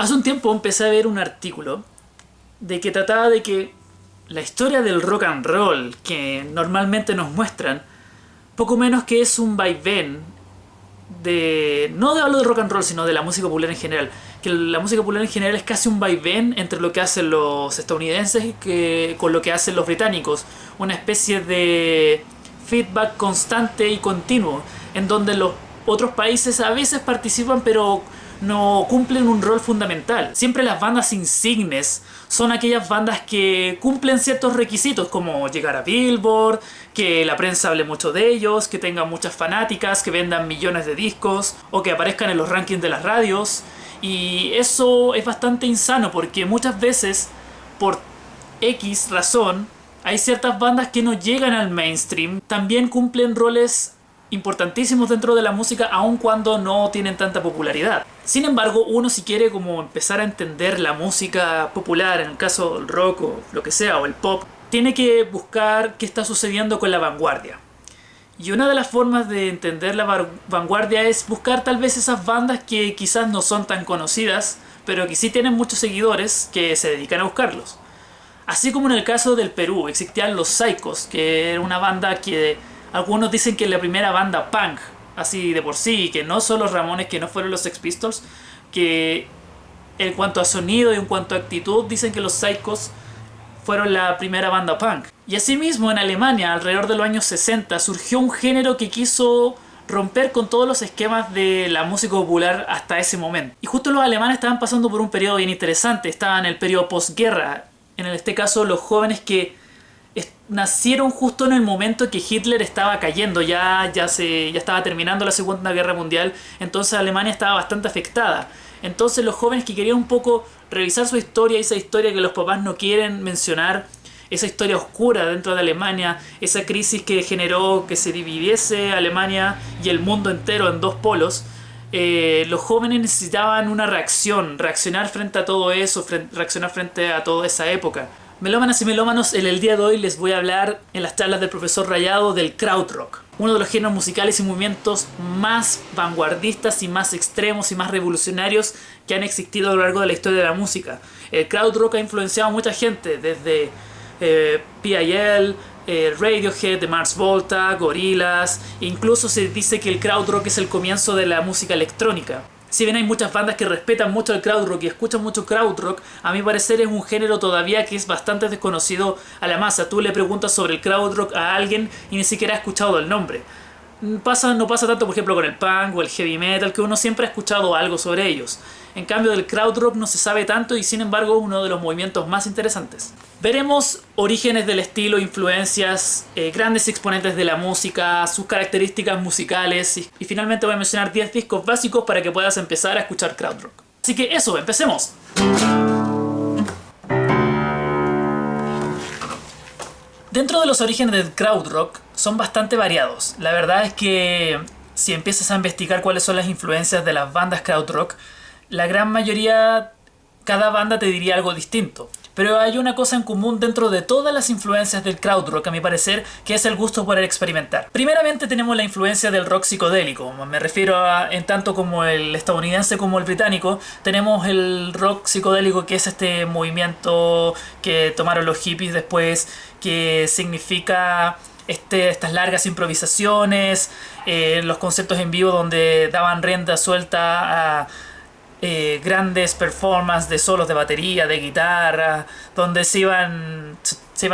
Hace un tiempo empecé a ver un artículo de que trataba de que la historia del rock and roll que normalmente nos muestran, poco menos que es un vaivén de... no de hablo de rock and roll, sino de la música popular en general. Que la música popular en general es casi un vaivén entre lo que hacen los estadounidenses con lo que hacen los británicos. Una especie de feedback constante y continuo, en donde los otros países a veces participan pero no cumplen un rol fundamental. Siempre las bandas insignes son aquellas bandas que cumplen ciertos requisitos, como llegar a Billboard, que la prensa hable mucho de ellos, que tengan muchas fanáticas, que vendan millones de discos o que aparezcan en los rankings de las radios. Y eso es bastante insano porque muchas veces, por X razón, hay ciertas bandas que no llegan al mainstream. También cumplen roles importantísimos dentro de la música, aun cuando no tienen tanta popularidad. Sin embargo, uno, si quiere como empezar a entender la música popular, en el caso del rock o lo que sea, o el pop, tiene que buscar qué está sucediendo con la vanguardia. Y una de las formas de entender la vanguardia es buscar tal vez esas bandas que quizás no son tan conocidas, pero que sí tienen muchos seguidores que se dedican a buscarlos. Así como en el caso del Perú, existían los Psychos, que era una banda que algunos dicen que es la primera banda punk, así de por sí, que no son los Ramones, que no fueron los Sex Pistols, que en cuanto a sonido y en cuanto a actitud dicen que los Psychos fueron la primera banda punk. Y asimismo en Alemania, alrededor de los años 60, surgió un género que quiso romper con todos los esquemas de la música popular hasta ese momento. Y justo los alemanes estaban pasando por un periodo bien interesante, estaban en el periodo posguerra, en este caso los jóvenes que nacieron justo en el momento que Hitler estaba cayendo, ya estaba terminando la Segunda Guerra Mundial, entonces Alemania estaba bastante afectada. Entonces los jóvenes que querían un poco revisar su historia, esa historia que los papás no quieren mencionar, esa historia oscura dentro de Alemania, esa crisis que generó que se dividiese Alemania y el mundo entero en dos polos, los jóvenes necesitaban una reaccionar frente a todo eso, reaccionar frente a toda esa época. Melómanas y melómanos, en el día de hoy les voy a hablar en las charlas del profesor Rayado del krautrock, uno de los géneros musicales y movimientos más vanguardistas y más extremos y más revolucionarios que han existido a lo largo de la historia de la música. El krautrock ha influenciado a mucha gente, desde P.I.L., Radiohead, The Mars Volta, Gorillaz, incluso se dice que el krautrock es el comienzo de la música electrónica. Si bien hay muchas bandas que respetan mucho el krautrock y escuchan mucho krautrock, a mi parecer es un género todavía que es bastante desconocido a la masa. Tú le preguntas sobre el krautrock a alguien y ni siquiera ha escuchado el nombre. No pasa tanto, por ejemplo, con el punk o el heavy metal, que uno siempre ha escuchado algo sobre ellos. En cambio, del krautrock no se sabe tanto y sin embargo es uno de los movimientos más interesantes. Veremos orígenes del estilo, influencias, grandes exponentes de la música, sus características musicales y finalmente voy a mencionar 10 discos básicos para que puedas empezar a escuchar krautrock. Así que eso, empecemos. Dentro de los orígenes del krautrock son bastante variados. La verdad es que si empiezas a investigar cuáles son las influencias de las bandas krautrock, la gran mayoría, cada banda te diría algo distinto. Pero hay una cosa en común dentro de todas las influencias del krautrock, a mi parecer, que es el gusto por experimentar. Primeramente tenemos la influencia del rock psicodélico. Me refiero a, en tanto como el estadounidense como el británico, tenemos el rock psicodélico, que es este movimiento que tomaron los hippies después, que significa estas largas improvisaciones, los conceptos en vivo donde daban rienda suelta a grandes performances de solos de batería, de guitarra, donde se iban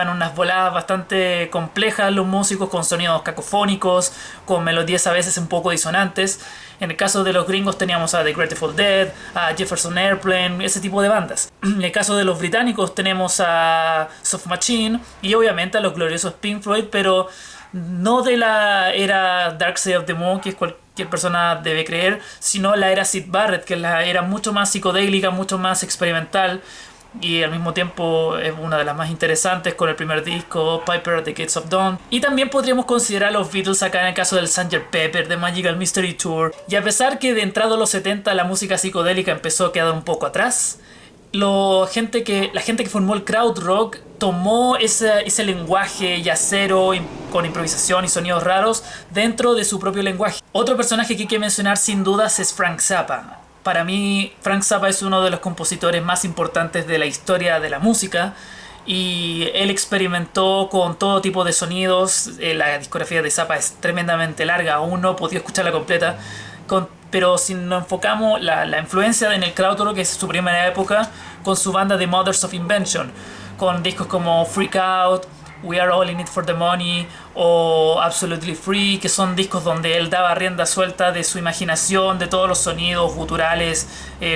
unas voladas bastante complejas los músicos, con sonidos cacofónicos, con melodías a veces un poco disonantes. En el caso de los gringos teníamos a The Grateful Dead, a Jefferson Airplane, ese tipo de bandas. En el caso de los británicos tenemos a Soft Machine y obviamente a los gloriosos Pink Floyd, pero no de la era Dark Side of the Moon, que es cualquier persona debe creer, sino la era Syd Barrett, que es la era mucho más psicodélica, mucho más experimental y al mismo tiempo es una de las más interesantes, con el primer disco Piper at the Gates of Dawn. Y también podríamos considerar a los Beatles acá en el caso del Sgt. Pepper, The Magical Mystery Tour. Y a pesar que de entrado a los 70 la música psicodélica empezó a quedar un poco atrás, la gente que formó el krautrock tomó ese lenguaje yacero con improvisación y sonidos raros dentro de su propio lenguaje. Otro personaje que hay que mencionar sin dudas es Frank Zappa. Para mí, Frank Zappa es uno de los compositores más importantes de la historia de la música y él experimentó con todo tipo de sonidos. La discografía de Zappa es tremendamente larga, aún no he podido escucharla completa, pero si nos enfocamos la influencia en el krautrock es su primera época con su banda The Mothers of Invention, con discos como Freak Out, We Are All In It For The Money o Absolutely Free, que son discos donde él daba rienda suelta de su imaginación, de todos los sonidos guturales,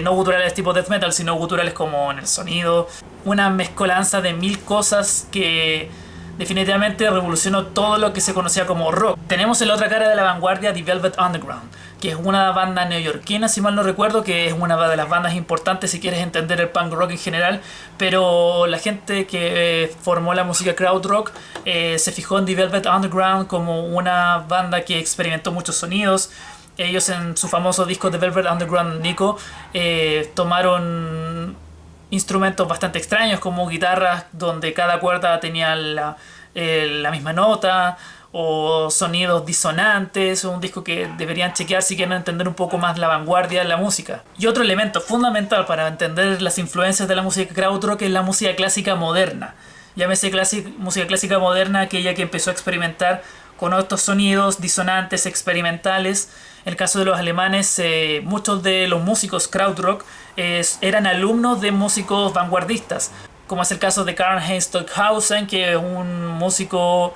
no guturales tipo death metal, sino guturales como en el sonido. Una mezcolanza de mil cosas que definitivamente revolucionó todo lo que se conocía como rock. Tenemos en la otra cara de la vanguardia The Velvet Underground, que es una banda neoyorquina, si mal no recuerdo, que es una de las bandas importantes si quieres entender el punk rock en general, pero la gente que formó la música krautrock se fijó en The Velvet Underground como una banda que experimentó muchos sonidos. Ellos en su famoso disco The Velvet Underground Nico tomaron instrumentos bastante extraños como guitarras donde cada cuerda tenía la misma nota, o sonidos disonantes. Un disco que deberían chequear si quieren entender un poco más la vanguardia de la música. Y otro elemento fundamental para entender las influencias de la música krautrock es la música clásica moderna. Llámese música clásica moderna aquella que empezó a experimentar con estos sonidos disonantes, experimentales. En el caso de los alemanes, muchos de los músicos krautrock eran alumnos de músicos vanguardistas, como es el caso de Karl-Heinz Stockhausen, que es un músico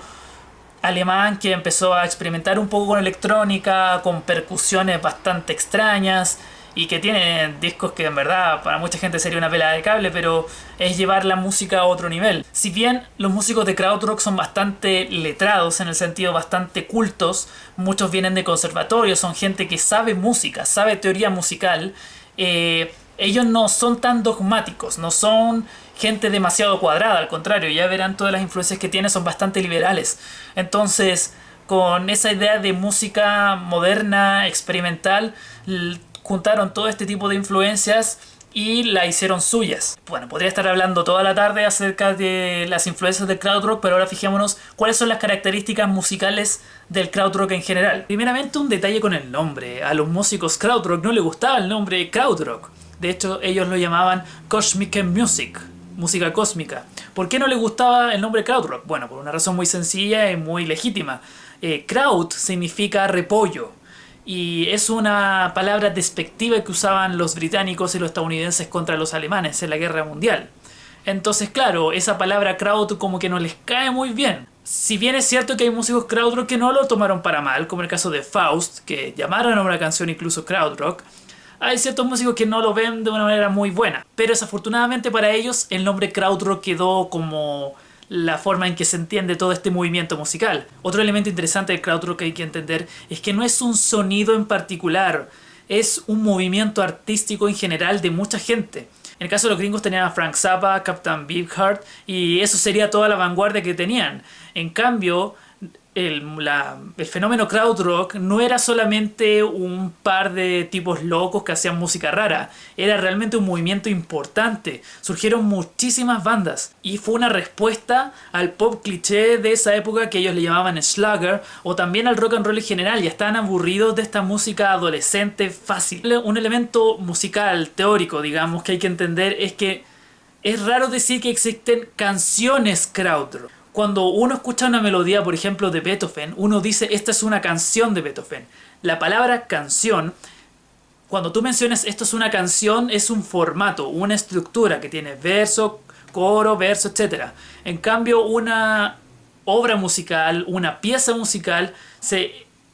alemán que empezó a experimentar un poco con electrónica, con percusiones bastante extrañas, y que tiene discos que en verdad para mucha gente sería una pela de cable, pero es llevar la música a otro nivel. Si bien los músicos de krautrock son bastante letrados, en el sentido bastante cultos, muchos vienen de conservatorios, son gente que sabe música, sabe teoría musical, ellos no son tan dogmáticos, no son gente demasiado cuadrada, al contrario, ya verán todas las influencias que tiene, son bastante liberales. Entonces, con esa idea de música moderna, experimental, juntaron todo este tipo de influencias y la hicieron suyas. Bueno, podría estar hablando toda la tarde acerca de las influencias del krautrock, pero ahora fijémonos cuáles son las características musicales del krautrock en general. Primeramente, un detalle con el nombre. A los músicos krautrock no les gustaba el nombre krautrock. De hecho, ellos lo llamaban Cosmic Music, música cósmica. ¿Por qué no les gustaba el nombre krautrock? Bueno, por una razón muy sencilla y muy legítima. Kraut significa repollo, y es una palabra despectiva que usaban los británicos y los estadounidenses contra los alemanes en la Guerra Mundial. Entonces, claro, esa palabra kraut como que no les cae muy bien. Si bien es cierto que hay músicos krautrock que no lo tomaron para mal, como el caso de Faust, que llamaron a una canción incluso krautrock, hay ciertos músicos que no lo ven de una manera muy buena. Pero desafortunadamente para ellos el nombre krautrock quedó como la forma en que se entiende todo este movimiento musical. Otro elemento interesante del krautrock que hay que entender es que no es un sonido en particular, es un movimiento artístico en general de mucha gente. En el caso de los gringos tenían a Frank Zappa, Captain Beefheart, y eso sería toda la vanguardia que tenían. En cambio, el fenómeno krautrock no era solamente un par de tipos locos que hacían música rara, era realmente un movimiento importante. Surgieron muchísimas bandas y fue una respuesta al pop cliché de esa época que ellos le llamaban Schlager, o también al rock and roll en general. Ya estaban aburridos de esta música adolescente fácil. Un elemento musical teórico, digamos, que hay que entender es que es raro decir que existen canciones krautrock. Cuando uno escucha una melodía, por ejemplo, de Beethoven, uno dice, esta es una canción de Beethoven. La palabra canción, cuando tú mencionas esto es una canción, es un formato, una estructura que tiene verso, coro, verso, etc. En cambio, una obra musical, una pieza musical,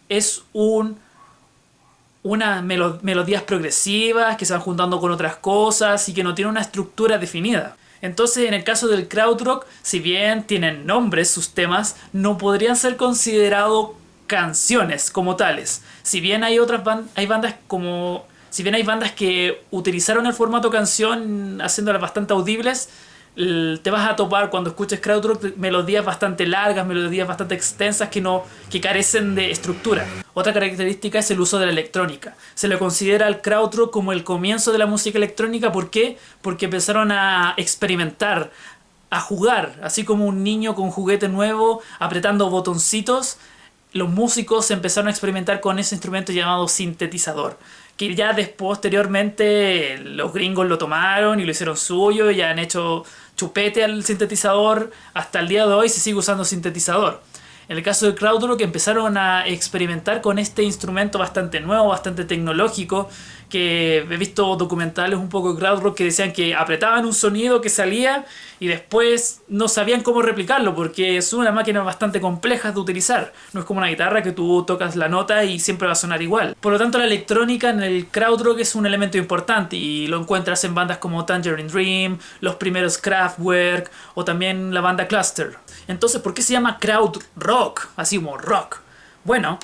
es unas melodías progresivas que se van juntando con otras cosas y que no tienen una estructura definida. Entonces, en el caso del krautrock, si bien tienen nombres sus temas, no podrían ser considerados canciones como tales. Si bien hay bandas que utilizaron el formato canción haciéndolas bastante audibles, te vas a topar cuando escuches krautrock melodías bastante largas, melodías bastante extensas que carecen de estructura. Otra característica es el uso de la electrónica. Se le considera al krautrock como el comienzo de la música electrónica. ¿Por qué? Porque empezaron a experimentar, a jugar, así como un niño con un juguete nuevo apretando botoncitos. Los músicos empezaron a experimentar con ese instrumento llamado sintetizador, que ya posteriormente los gringos lo tomaron y lo hicieron suyo y han hecho chupete al sintetizador. Hasta el día de hoy se sigue usando sintetizador. En el caso del krautrock empezaron a experimentar con este instrumento bastante nuevo, bastante tecnológico, que he visto documentales un poco de krautrock que decían que apretaban un sonido que salía y después no sabían cómo replicarlo porque es una máquina bastante compleja de utilizar. No es como una guitarra que tú tocas la nota y siempre va a sonar igual. Por lo tanto, la electrónica en el krautrock es un elemento importante y lo encuentras en bandas como Tangerine Dream, los primeros Kraftwerk o también la banda Cluster. Entonces, ¿por qué se llama krautrock? Así como rock. Bueno,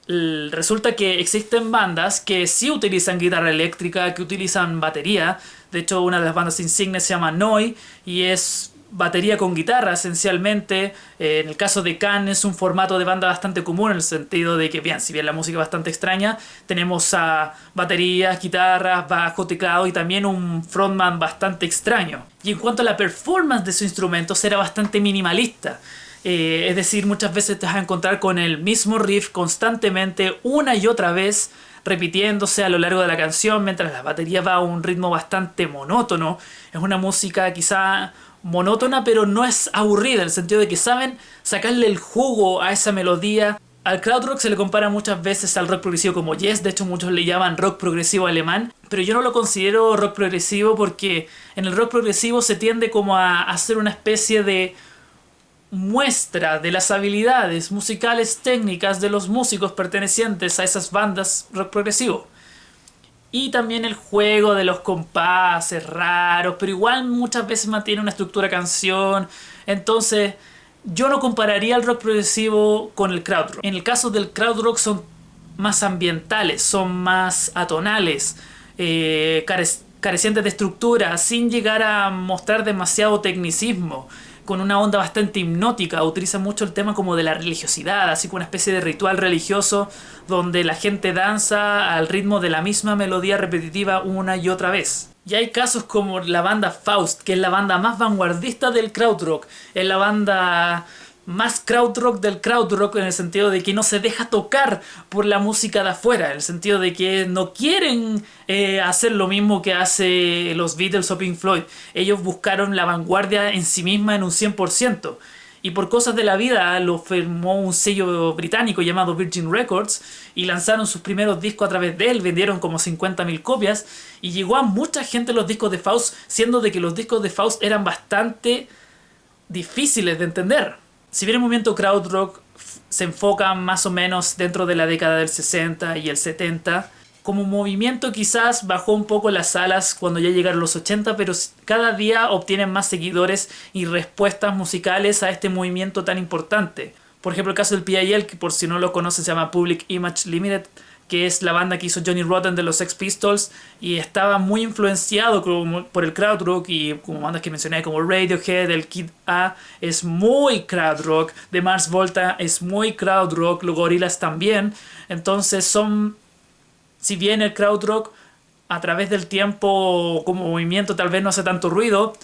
resulta que existen bandas que sí utilizan guitarra eléctrica, que utilizan batería. De hecho, una de las bandas insignes se llama Noi y es batería con guitarra esencialmente. En el caso de Can es un formato de banda bastante común en el sentido de que, bien, si bien la música es bastante extraña, tenemos a baterías, guitarras, bajo, teclado y también un frontman bastante extraño. Y en cuanto a la performance de su instrumento, será bastante minimalista. Es decir, muchas veces te vas a encontrar con el mismo riff constantemente, una y otra vez, repitiéndose a lo largo de la canción, mientras la batería va a un ritmo bastante monótono. Es una música quizá monótona, pero no es aburrida, en el sentido de que saben sacarle el jugo a esa melodía. Al krautrock se le compara muchas veces al rock progresivo como Yes, de hecho muchos le llaman rock progresivo alemán, pero yo no lo considero rock progresivo porque en el rock progresivo se tiende como a hacer una especie de muestra de las habilidades musicales técnicas de los músicos pertenecientes a esas bandas rock progresivo. Y también el juego de los compases raros, pero igual muchas veces mantiene una estructura canción. Entonces, yo no compararía el rock progresivo con el krautrock. En el caso del krautrock son más ambientales, son más atonales, carecientes de estructura, sin llegar a mostrar demasiado tecnicismo, con una onda bastante hipnótica. Utiliza mucho el tema como de la religiosidad, así como una especie de ritual religioso donde la gente danza al ritmo de la misma melodía repetitiva una y otra vez. Y hay casos como la banda Faust, que es la banda más vanguardista del krautrock, es la banda más krautrock del krautrock en el sentido de que no se deja tocar por la música de afuera, en el sentido de que no quieren hacer lo mismo que hace los Beatles o Pink Floyd. Ellos buscaron la vanguardia en sí misma en un 100%. Y por cosas de la vida lo firmó un sello británico llamado Virgin Records y lanzaron sus primeros discos a través de él, vendieron como 50.000 copias y llegó a mucha gente los discos de Faust, siendo de que los discos de Faust eran bastante difíciles de entender. Si bien el movimiento krautrock se enfoca más o menos dentro de la década del 60 y el 70, como movimiento quizás bajó un poco las alas cuando ya llegaron los 80, pero cada día obtienen más seguidores y respuestas musicales a este movimiento tan importante. Por ejemplo, el caso del PIL, que por si no lo conocen se llama Public Image Limited, que es la banda que hizo Johnny Rotten de los Sex Pistols y estaba muy influenciado por el krautrock, y como bandas que mencioné como Radiohead, el Kid A es muy krautrock, The Mars Volta es muy krautrock, los Gorillaz también. Entonces si bien el krautrock a través del tiempo como movimiento tal vez no hace tanto ruido,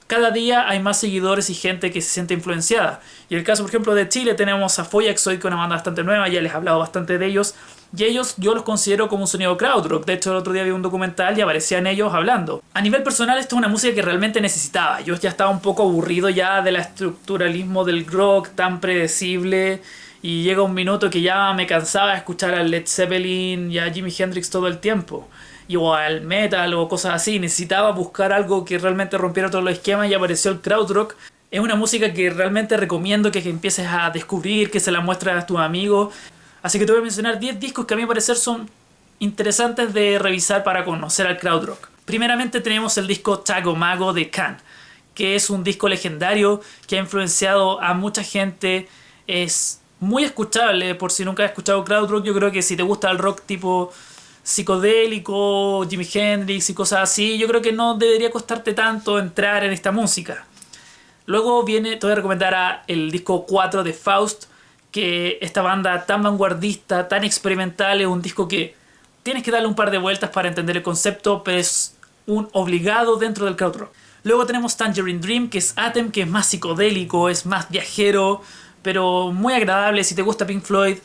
cada día hay más seguidores y gente que se siente influenciada. Y el caso, por ejemplo, de Chile tenemos a Foyaxoid, que es una banda bastante nueva, ya les he hablado bastante de ellos. Y ellos yo los considero como un sonido krautrock. De hecho, el otro día vi un documental y aparecían ellos hablando. A nivel personal, esto es una música que realmente necesitaba. Yo ya estaba un poco aburrido ya del estructuralismo del rock tan predecible. Y llega un minuto que ya me cansaba de escuchar a Led Zeppelin y a Jimi Hendrix todo el tiempo. O al metal o cosas así. Necesitaba buscar algo que realmente rompiera todos los esquemas y apareció el krautrock. Es una música que realmente recomiendo que empieces a descubrir, que se la muestres a tus amigos. Así que te voy a mencionar 10 discos que a mi parecer son interesantes de revisar para conocer al krautrock. Primeramente tenemos el disco Tago Mago de Can, que es un disco legendario que ha influenciado a mucha gente. Es muy escuchable por si nunca has escuchado krautrock. Yo creo que si te gusta el rock tipo psicodélico, Jimi Hendrix y cosas así, yo creo que no debería costarte tanto entrar en esta música. Luego te voy a recomendar el disco 4 de Faust, que esta banda tan vanguardista, tan experimental, es un disco que tienes que darle un par de vueltas para entender el concepto, pero es un obligado dentro del krautrock. Luego tenemos Tangerine Dream, que es Atem, que es más psicodélico, es más viajero, pero muy agradable. Si te gusta Pink Floyd,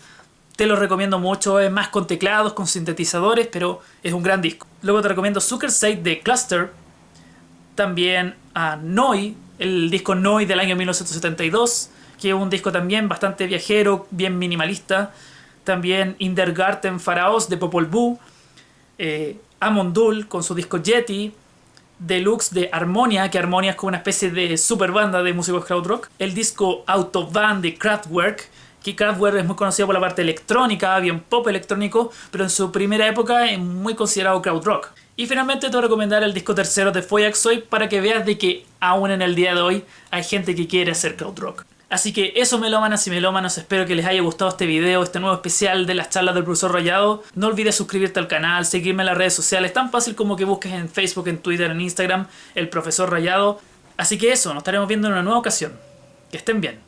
Te lo recomiendo mucho, es más con teclados, con sintetizadores, pero es un gran disco. Luego te recomiendo Sucker Side de Cluster, también a Noi, el disco Noi del año 1972, que es un disco también bastante viajero, bien minimalista. También In der Garten Pharaos de Popol Vuh, Amondul con su disco Yeti, Deluxe de Harmonia, que Harmonia es como una especie de super banda de músicos krautrock, el disco Autobahn de Kraftwerk, que Kraftwerk es muy conocido por la parte electrónica, bien pop electrónico, pero en su primera época es muy considerado krautrock. Y finalmente te voy a recomendar el disco tercero de Foyaxoid para que veas de que aún en el día de hoy hay gente que quiere hacer krautrock. Así que eso, melómanas y melómanos, espero que les haya gustado este video, este nuevo especial de las charlas del profesor Rayado. No olvides suscribirte al canal, seguirme en las redes sociales, tan fácil como que busques en Facebook, en Twitter, en Instagram, el profesor Rayado. Así que eso, nos estaremos viendo en una nueva ocasión. Que estén bien.